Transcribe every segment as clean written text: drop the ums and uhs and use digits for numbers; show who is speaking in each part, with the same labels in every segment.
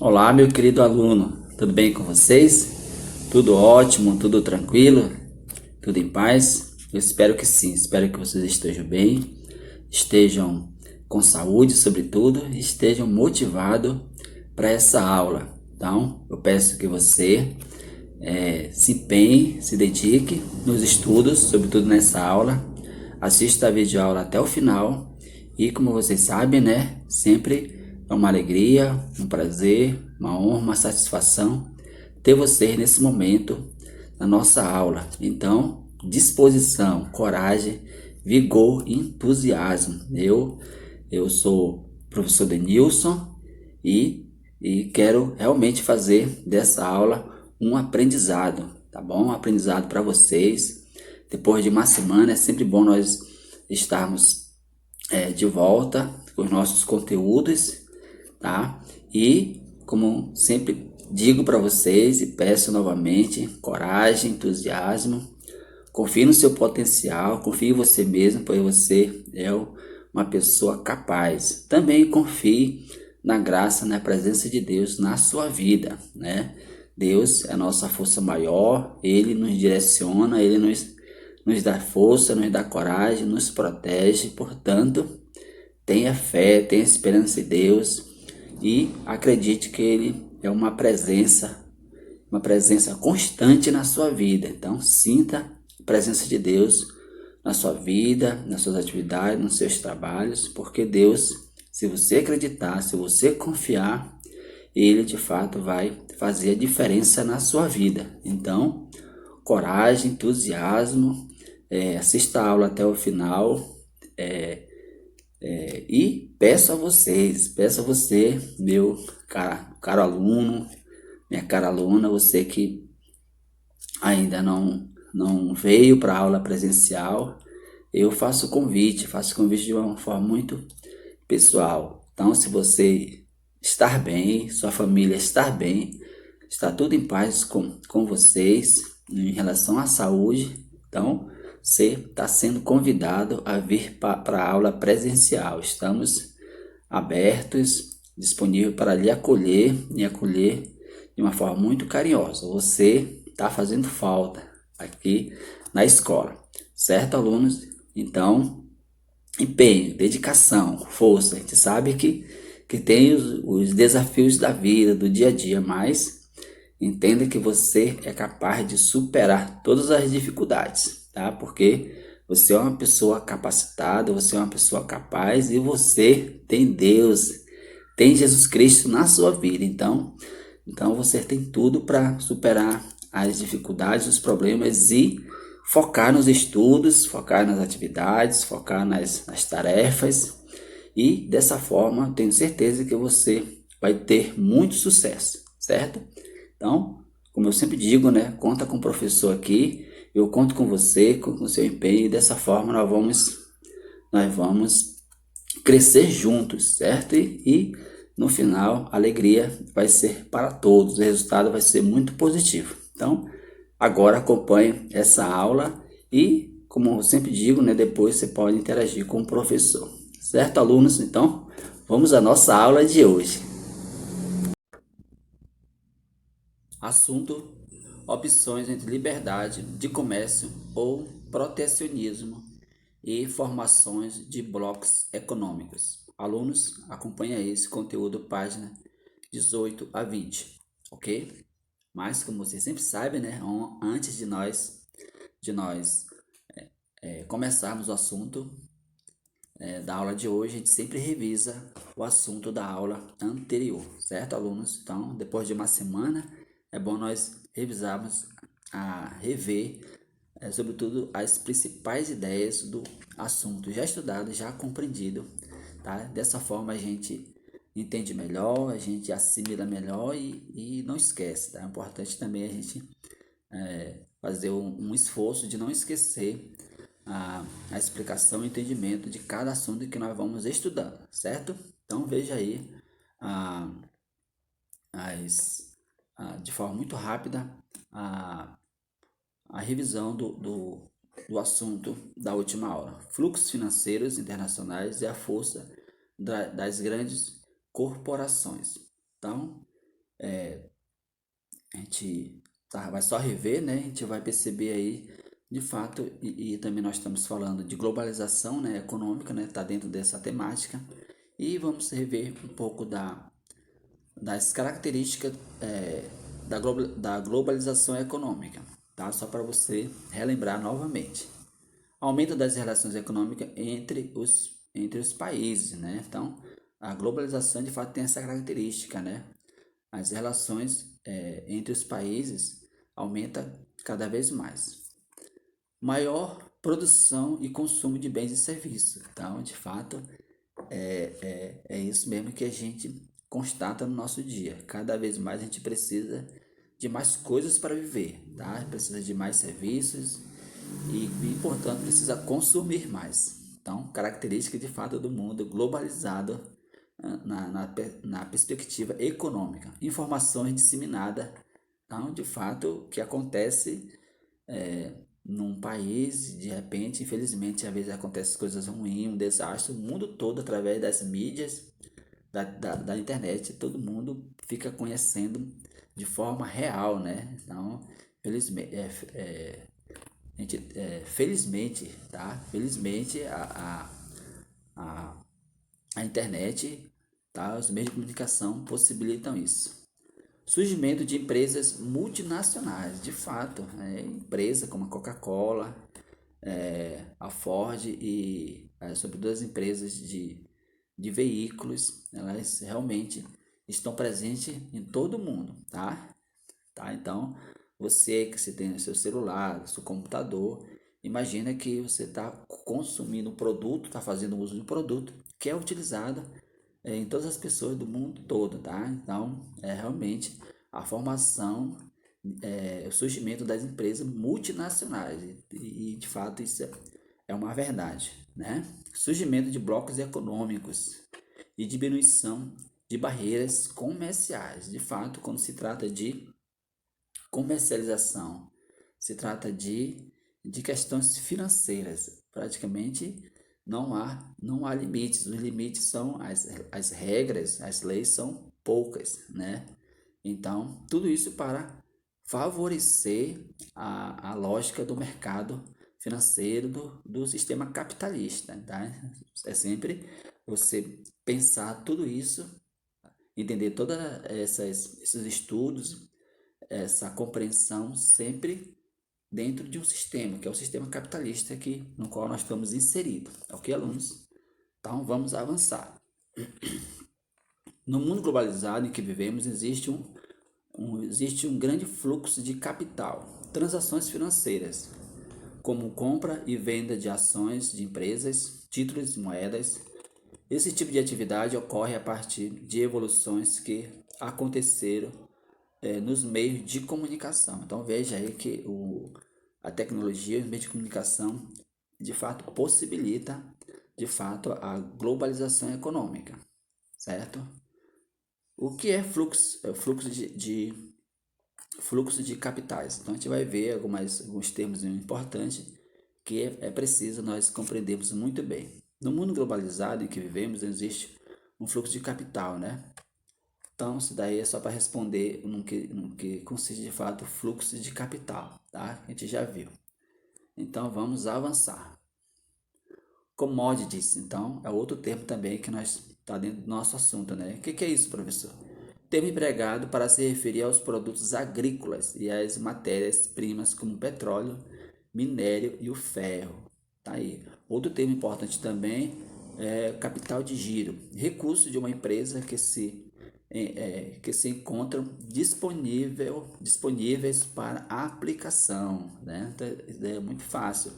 Speaker 1: Olá, meu querido aluno, tudo bem com vocês? Tudo ótimo, tudo tranquilo? Tudo em paz? Eu espero que sim, espero que vocês estejam bem, estejam com saúde, sobretudo, e estejam motivados para essa aula. Então, eu peço que você se empenhe, se dedique nos estudos, sobretudo nessa aula, assista a videoaula até o final e, como vocês sabem, né, sempre é uma alegria, um prazer, uma honra, uma satisfação ter vocês nesse momento na nossa aula. Então, disposição, coragem, vigor e entusiasmo. Eu sou o professor Denilson e quero realmente fazer dessa aula um aprendizado, tá bom? Um aprendizado para vocês. Depois de uma semana é sempre bom nós estarmos de volta com os nossos conteúdos, tá? E como sempre digo para vocês e peço novamente, coragem, entusiasmo, confie no seu potencial, confie em você mesmo, pois você é uma pessoa capaz. Também confie na graça, na presença de Deus na sua vida, né? Deus é a nossa força maior, Ele nos direciona, Ele nos dá força, nos dá coragem, nos protege. Portanto, tenha fé, tenha esperança em Deus e acredite que Ele é uma presença constante na sua vida. Então, sinta a presença de Deus na sua vida, nas suas atividades, nos seus trabalhos, porque Deus, se você acreditar, se você confiar, Ele de fato vai fazer a diferença na sua vida. Então, coragem, entusiasmo, assista a aula até o final. E peço a você, meu caro aluno, minha cara aluna, você que ainda não veio para a aula presencial, eu faço o convite de uma forma muito pessoal. Então, se você estar bem, sua família estar bem, está tudo em paz com vocês em relação à saúde, então você está sendo convidado a vir para a aula presencial. Estamos abertos, disponíveis para lhe acolher e acolher de uma forma muito carinhosa. Você está fazendo falta aqui na escola, certo, alunos? Então, empenho, dedicação, força. A gente sabe que tem os desafios da vida, do dia a dia, mas entenda que você é capaz de superar todas as dificuldades, tá? Porque você é uma pessoa capacitada, você é uma pessoa capaz e você tem Deus, tem Jesus Cristo na sua vida. Então você tem tudo para superar as dificuldades, os problemas e focar nos estudos, focar nas atividades, focar nas tarefas. E dessa forma, tenho certeza que você vai ter muito sucesso, certo? Então, como eu sempre digo, né, conta com o professor aqui, eu conto com você, com o seu empenho, e dessa forma nós vamos crescer juntos, certo? E no final, a alegria vai ser para todos, o resultado vai ser muito positivo. Então, agora acompanhe essa aula e, como eu sempre digo, né, depois você pode interagir com o professor, certo, alunos? Então, vamos à nossa aula de hoje. Assunto: opções entre liberdade de comércio ou protecionismo e formações de blocos econômicos. Alunos, acompanha esse conteúdo, página 18 a 20, ok? Mas, como vocês sempre sabem, né, antes de nós começarmos o assunto da aula de hoje, a gente sempre revisa o assunto da aula anterior, certo, alunos? Então, depois de uma semana, é bom nós revisarmos, rever, sobretudo, as principais ideias do assunto já estudado, já compreendido, tá? Dessa forma a gente entende melhor, a gente assimila melhor e não esquece, tá? É importante também a gente fazer um esforço de não esquecer a explicação e entendimento de cada assunto que nós vamos estudando, certo? Então veja aí ah, de forma muito rápida a revisão do assunto da última aula. Fluxos financeiros internacionais e a força das grandes corporações. Então, a gente vai só rever, né? A gente vai perceber aí, de fato, e também nós estamos falando de globalização, né, econômica, né? Tá dentro dessa temática. E vamos rever um pouco das características da globalização econômica, tá? Só para você relembrar novamente. Aumento das relações econômicas entre os países, né? Então, a globalização de fato tem essa característica, né? As relações entre os países aumenta cada vez mais. Maior produção e consumo de bens e serviços. Então, de fato, é isso mesmo que a gente constata no nosso dia. Cada vez mais a gente precisa de mais coisas para viver, tá? Precisa de mais serviços e portanto, precisa consumir mais. Então, característica de fato do mundo globalizado na perspectiva econômica. Informações disseminadas, então, de fato, o que acontece num país, de repente, infelizmente, às vezes acontecem coisas ruins, um desastre, o mundo todo, através das mídias, da internet, todo mundo fica conhecendo de forma real, né? Então, felizmente, felizmente, tá? Felizmente, a, a internet, tá? Os meios de comunicação possibilitam isso. Surgimento de empresas multinacionais, de fato, empresa como a Coca-Cola, a Ford e sobretudo as empresas de veículos, elas realmente estão presentes em todo o mundo, tá? Tá? Então, você que se tem o seu celular, seu computador, imagina que você está consumindo um produto, está fazendo uso de um produto que é utilizado em todas as pessoas do mundo todo, tá? Então, é realmente a formação, o surgimento das empresas multinacionais e de fato isso é uma verdade, né? Surgimento de blocos econômicos e diminuição de barreiras comerciais. De fato, quando se trata de comercialização, se trata de questões financeiras. Praticamente não há limites. Os limites são as regras, as leis são poucas, né? Então, tudo isso para favorecer a lógica do mercado financeiro do sistema capitalista, tá? É sempre você pensar tudo isso, entender todos esses estudos, essa compreensão sempre dentro de um sistema, que é o sistema capitalista no qual nós estamos inseridos. Ok, alunos? Então, vamos avançar. No mundo globalizado em que vivemos, existe um grande fluxo de capital, transações financeiras, como compra e venda de ações de empresas, títulos e moedas. Esse tipo de atividade ocorre a partir de evoluções que aconteceram nos meios de comunicação. Então veja aí que a tecnologia, os meios de comunicação, de fato possibilita, de fato, a globalização econômica, certo? O que é fluxo, fluxo de capitais? Então a gente vai ver alguns termos importantes que é preciso nós compreendermos muito bem. No mundo globalizado em que vivemos, existe um fluxo de capital, né? Então, isso daí é só para responder no que consiste de fato o fluxo de capital, tá? A gente já viu. Então, vamos avançar. Commodities, então, é outro termo também que nós está dentro do nosso assunto, né? O que é isso, professor? Termo empregado para se referir aos produtos agrícolas e às matérias-primas como o petróleo, minério e o ferro. Tá aí. Outro termo importante também é capital de giro, recurso de uma empresa que se encontram disponíveis para aplicação, né? Então, isso daí é muito fácil.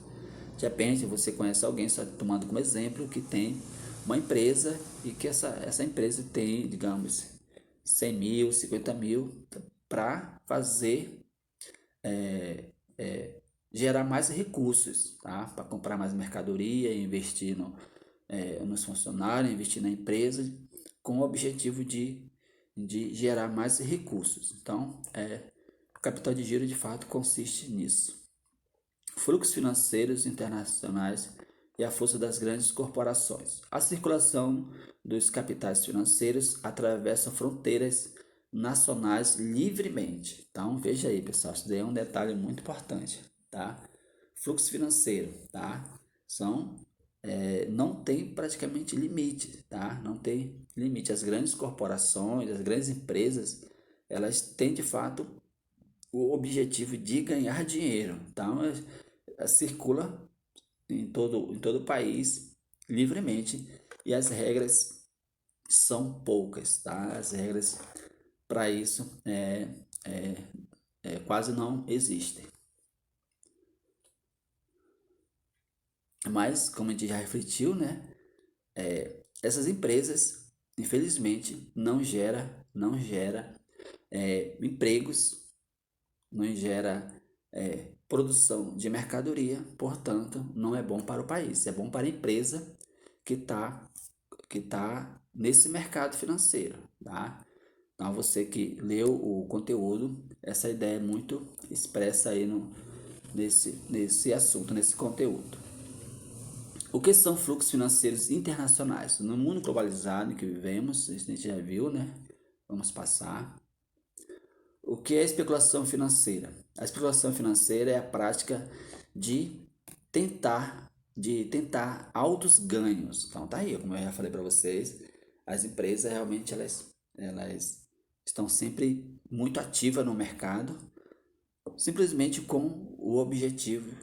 Speaker 1: De repente você conhece alguém, só tomando como exemplo, que tem uma empresa e que essa empresa tem, digamos, 100 mil, 50 mil para fazer, gerar mais recursos, tá? Para comprar mais mercadoria, investir nos funcionários, investir na empresa, com o objetivo de gerar mais recursos. Então, o capital de giro de fato consiste nisso. Fluxos financeiros internacionais e a força das grandes corporações. A circulação dos capitais financeiros atravessa fronteiras nacionais livremente. Então, veja aí, pessoal, isso daí é um detalhe muito importante, tá? Fluxo financeiro, tá? Não tem praticamente limite, tá? Não tem limite. As grandes corporações, as grandes empresas, elas têm de fato o objetivo de ganhar dinheiro. Então, circula em todo o país livremente e as regras são poucas, tá? As regras para isso quase não existem. Mas, como a gente já refletiu, né? Essas empresas, infelizmente, não gera empregos, não gera produção de mercadoria, portanto, não é bom para o país. É bom para a empresa que tá nesse mercado financeiro, tá? Então, você que leu o conteúdo, essa ideia é muito expressa aí nesse assunto, nesse conteúdo. O que são fluxos financeiros internacionais? No mundo globalizado em que vivemos, isso a gente já viu, né? Vamos passar. O que é especulação financeira? A especulação financeira é a prática de tentar altos ganhos. Então tá aí, como eu já falei para vocês, as empresas realmente elas estão sempre muito ativas no mercado, simplesmente com o objetivo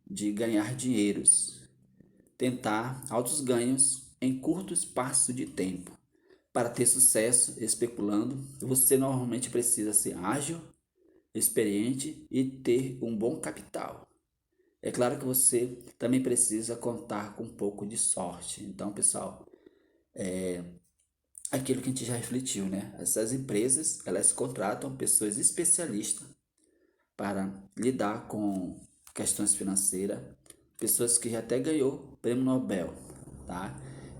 Speaker 1: de ganhar dinheiros, tentar altos ganhos em curto espaço de tempo. Para ter sucesso especulando, você normalmente precisa ser ágil, experiente e ter um bom capital. É claro que você também precisa contar com um pouco de sorte. Então, pessoal, aquilo que a gente já refletiu, né? Essas empresas, elas contratam pessoas especialistas para lidar com questões financeiras, pessoas que já até ganhou prêmio Nobel, tá?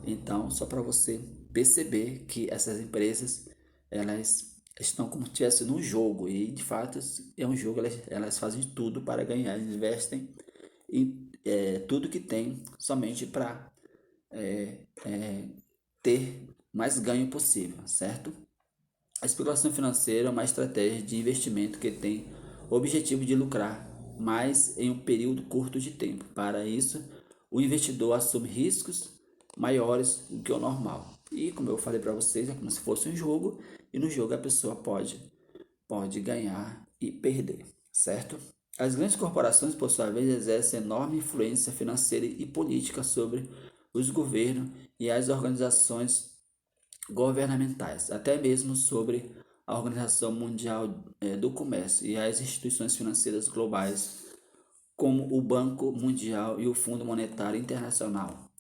Speaker 1: Então, só para você perceber que essas empresas, elas estão como se estivesse num jogo e de fato é um jogo, elas fazem de tudo para ganhar, eles investem em tudo que tem somente para ter mais ganho possível, certo? A especulação financeira é uma estratégia de investimento que tem o objetivo de lucrar mais em um período curto de tempo. Para isso, o investidor assume riscos maiores do que o normal. E como eu falei para vocês, é como se fosse um jogo, e no jogo a pessoa pode ganhar e perder, certo? As grandes corporações, por sua vez, exercem enorme influência financeira e política sobre os governos e as organizações governamentais, até mesmo sobre a Organização Mundial do Comércio e as instituições financeiras globais, como o Banco Mundial e o Fundo Monetário Internacional.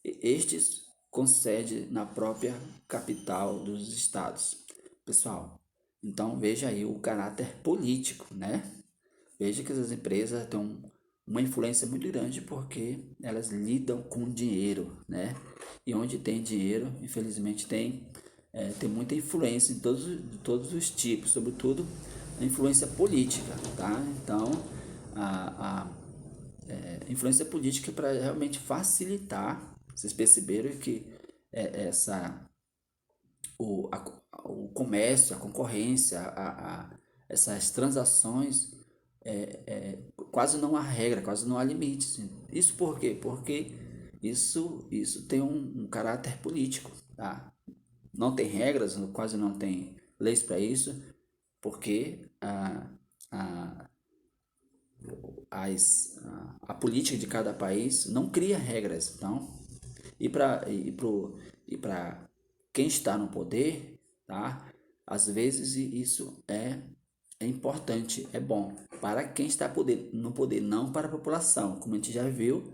Speaker 1: Estes com sede na própria capital dos estados. Pessoal, então veja aí o caráter político, né? Veja que essas empresas têm uma influência muito grande porque elas lidam com dinheiro, né? E onde tem dinheiro, infelizmente tem muita influência em todos os tipos, sobretudo a influência política, tá? Então, a influência política para realmente facilitar, vocês perceberam que essa o comércio, a concorrência, essas transações, quase não há regra, quase não há limites. Isso por quê? Porque isso tem um caráter político, tá? Não tem regras, quase não tem leis para isso, porque a política de cada país não cria regras. Então, e para quem está no poder, tá? Às vezes isso é importante, é bom para quem está no poder, não para a população. Como a gente já viu,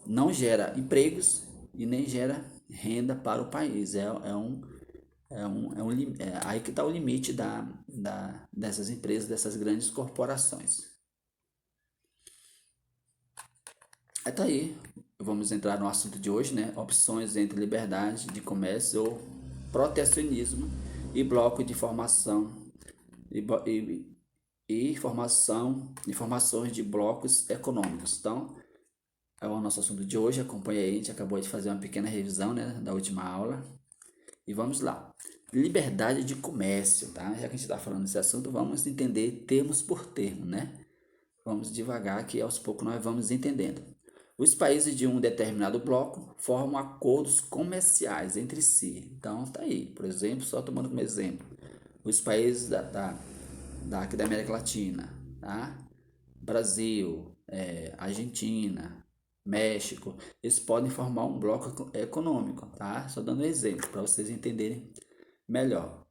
Speaker 1: não gera empregos e nem gera renda para o país. Aí que está o limite dessas empresas, dessas grandes corporações. Tá aí, vamos entrar no assunto de hoje, né? Opções entre liberdade de comércio ou protecionismo e bloco de informação e informações de blocos econômicos. Então, é o nosso assunto de hoje. Acompanha aí, a gente acabou de fazer uma pequena revisão, né, da última aula. E vamos lá. Liberdade de comércio, tá? Já que a gente está falando desse assunto, vamos entender termos por termo, né? Vamos devagar que aos poucos nós vamos entendendo. Os países de um determinado bloco formam acordos comerciais entre si. Então, tá aí. Por exemplo, só tomando como exemplo, os países aqui da América Latina, tá? Brasil, Argentina, México, eles podem formar um bloco econômico, tá? Só dando um exemplo para vocês entenderem melhor.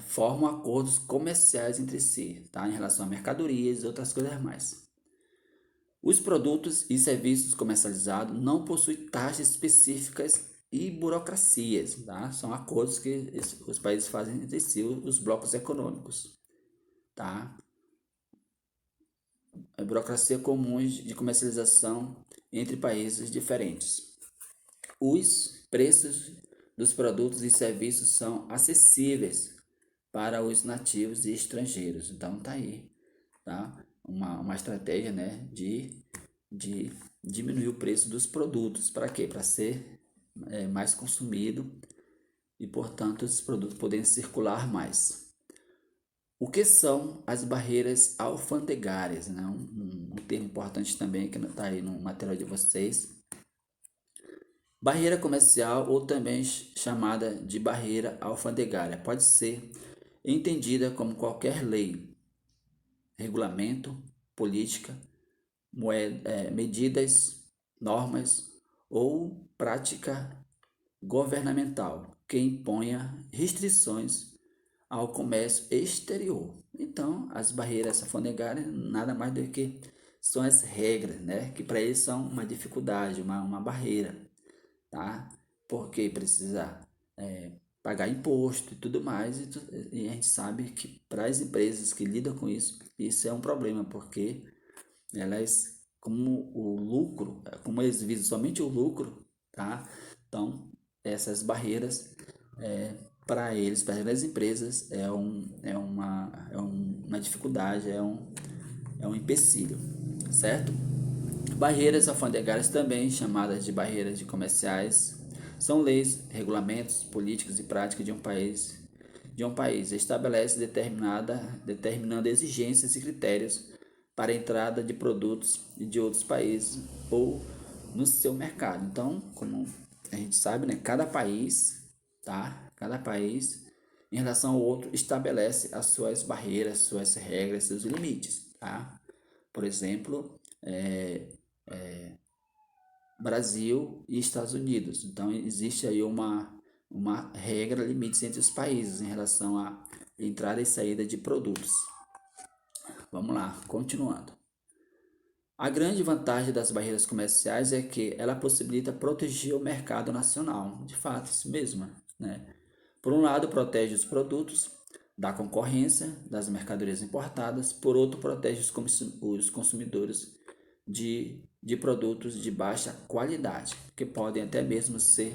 Speaker 1: Formam acordos comerciais entre si, tá? Em relação a mercadorias e outras coisas mais. Os produtos e serviços comercializados não possuem taxas específicas e burocracias, tá? São acordos que os países fazem entre si, os blocos econômicos, tá? A burocracia comuns de comercialização entre países diferentes. Os preços dos produtos e serviços são acessíveis para os nativos e estrangeiros. Então tá aí, tá? Uma estratégia, né, de diminuir o preço dos produtos. Para quê? Para ser mais consumido e, portanto, esses produtos poderem circular mais. O que são as barreiras alfandegárias? Né? Um termo importante também que está aí no material de vocês. Barreira comercial, ou também chamada de barreira alfandegária, pode ser entendida como qualquer lei, regulamento, política, medidas, normas ou prática governamental que imponha restrições ao comércio exterior. Então, as barreiras alfandegárias nada mais do que são as regras, né? Que para eles são uma dificuldade, uma barreira, tá? Porque precisa pagar imposto e tudo mais, e a gente sabe que para as empresas que lidam com isso é um problema, porque elas, como o lucro, como eles visam somente o lucro, tá? Então, essas barreiras para eles, para as empresas, uma dificuldade, é um empecilho, certo? Barreiras alfandegárias, também chamadas de barreiras de comerciais, são leis, regulamentos, políticas e práticas de um país estabelece determinando exigências e critérios para a entrada de produtos de outros países ou no seu mercado. Então, como a gente sabe, né, cada país, tá? Cada país, em relação ao outro, estabelece as suas barreiras, suas regras, seus limites, tá? Por exemplo, Brasil e Estados Unidos. Então, existe aí uma regra, limites entre os países em relação à entrada e saída de produtos. Vamos lá, continuando. A grande vantagem das barreiras comerciais é que ela possibilita proteger o mercado nacional. De fato, isso mesmo, né? Por um lado, protege os produtos da concorrência das mercadorias importadas, por outro, protege os consumidores de produtos de baixa qualidade, que podem até mesmo ser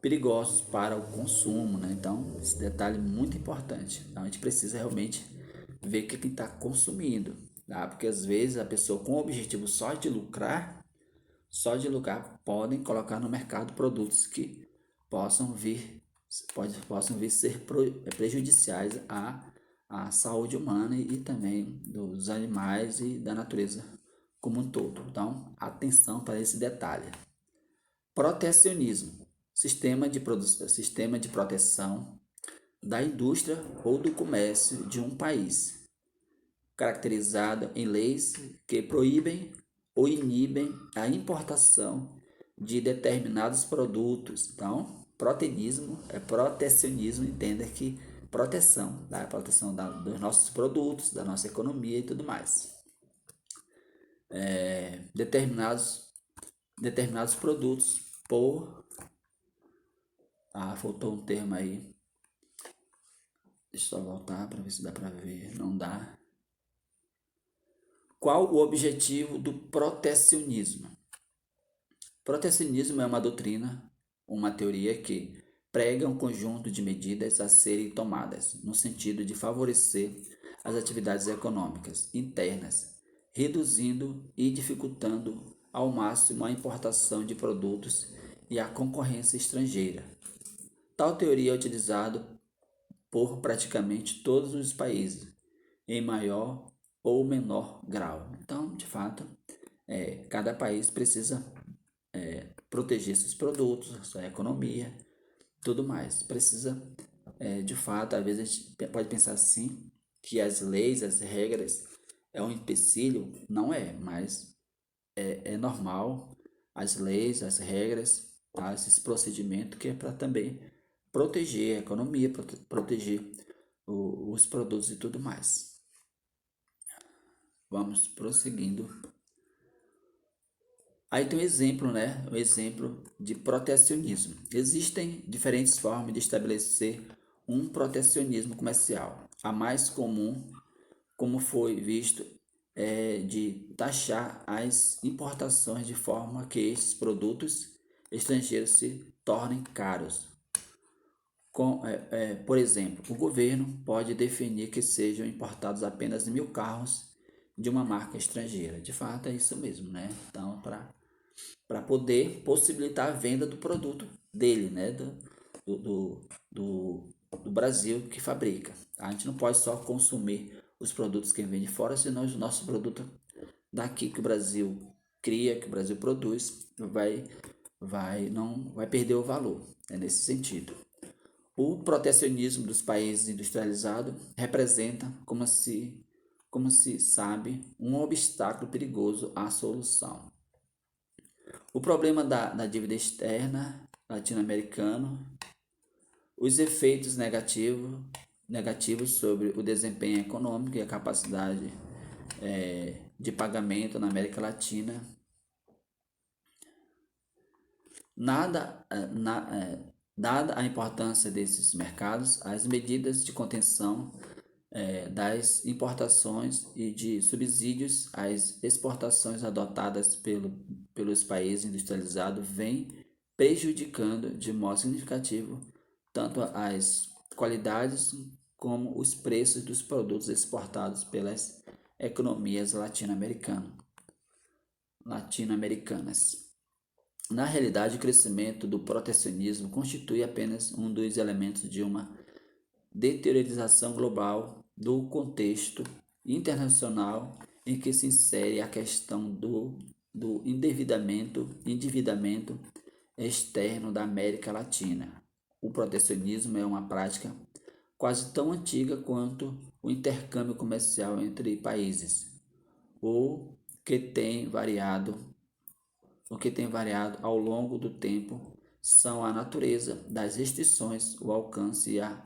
Speaker 1: perigosos para o consumo, né? Então, esse detalhe é muito importante. Então, a gente precisa realmente ver o que está consumindo, tá? Porque às vezes a pessoa com o objetivo só de lucrar, podem colocar no mercado produtos que possam vir ser prejudiciais à saúde humana e também dos animais e da natureza como um todo. Então, atenção para esse detalhe. Protecionismo, sistema de proteção da indústria ou do comércio de um país, caracterizado em leis que proíbem ou inibem a importação de determinados produtos. Então, protecionismo, entenda que proteção, tá? Proteção dos nossos produtos, da nossa economia e tudo mais. Determinados produtos por... faltou um termo aí. Deixa eu só voltar para ver se dá para ver. Não dá. Qual o objetivo do protecionismo? Protecionismo é uma doutrina, uma teoria que prega um conjunto de medidas a serem tomadas no sentido de favorecer as atividades econômicas internas, reduzindo e dificultando ao máximo a importação de produtos e a concorrência estrangeira. Tal teoria é utilizada por praticamente todos os países, em maior ou menor grau. Então, de fato, cada país precisa proteger seus produtos, sua economia, tudo mais. Precisa, de fato, às vezes a gente pode pensar assim, que as leis, as regras é um empecilho, não é, mas é normal as leis, as regras, tá? Esses procedimentos que é para também proteger a economia, proteger os produtos e tudo mais. Vamos prosseguindo. Aí tem um exemplo, né? Um exemplo de protecionismo. Existem diferentes formas de estabelecer um protecionismo comercial. A mais comum, como foi visto, é de taxar as importações de forma que esses produtos estrangeiros se tornem caros. Por exemplo, o governo pode definir que sejam importados apenas 1.000 carros de uma marca estrangeira. De fato, é isso mesmo, né? Então, para poder possibilitar a venda do produto dele, né? Do Brasil que fabrica. A gente não pode só consumir os produtos que vem de fora, senão o nosso produto daqui que o Brasil cria, que o Brasil produz, não vai perder o valor. É nesse sentido. O protecionismo dos países industrializados representa, como se sabe, um obstáculo perigoso à solução. O problema da dívida externa latino-americano, os efeitos negativos sobre o desempenho econômico e a capacidade de pagamento na América Latina. Dada a importância desses mercados, as medidas de contenção das importações e de subsídios às exportações adotadas pelos países industrializados vêm prejudicando de modo significativo tanto as qualidades como os preços dos produtos exportados pelas economias latino-americanas. Na realidade, o crescimento do protecionismo constitui apenas um dos elementos de uma deteriorização global do contexto internacional em que se insere a questão do endividamento externo da América Latina. O protecionismo é uma prática quase tão antiga quanto o intercâmbio comercial entre países, o que tem variado ao longo do tempo são a natureza das restrições, o alcance e a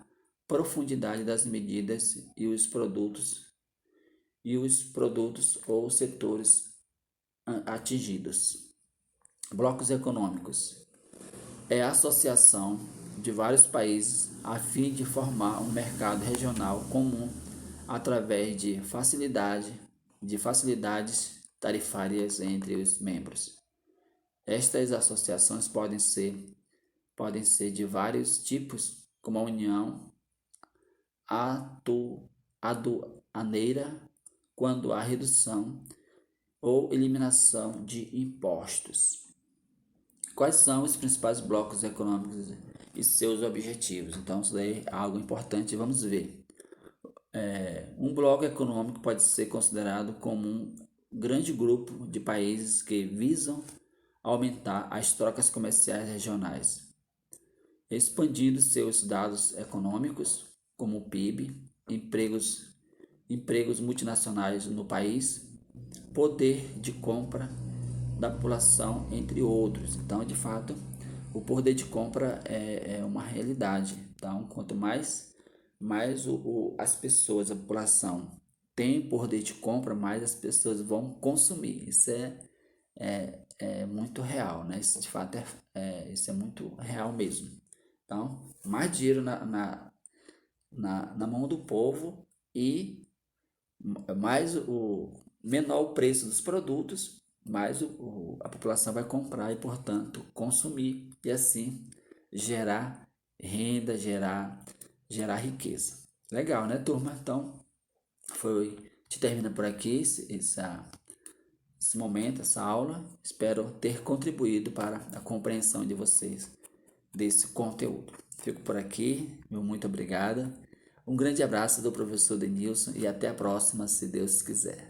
Speaker 1: profundidade das medidas e os produtos ou setores atingidos. Blocos econômicos é a associação de vários países a fim de formar um mercado regional comum através de facilidades tarifárias entre os membros. Estas associações podem ser de vários tipos, como a união aduaneira, quando há redução ou eliminação de impostos. Quais são os principais blocos econômicos e seus objetivos? Então, isso daí é algo importante, vamos ver. Um bloco econômico pode ser considerado como um grande grupo de países que visam aumentar as trocas comerciais regionais, expandindo seus dados econômicos, como o PIB, empregos multinacionais no país, poder de compra da população, entre outros. Então, de fato, o poder de compra é uma realidade. Então, quanto mais as pessoas, a população tem poder de compra, mais as pessoas vão consumir. Isso é muito real, né? Isso de fato isso é muito real mesmo. Então, mais dinheiro na mão do povo e mais o menor o preço dos produtos, mais a população vai comprar e, portanto, consumir e assim gerar renda, gerar riqueza. Legal, né, turma? Então, te termina por aqui esse momento, essa aula. Espero ter contribuído para a compreensão de vocês desse conteúdo. Fico por aqui, meu muito obrigado. Um grande abraço do professor Denilson e até a próxima, se Deus quiser.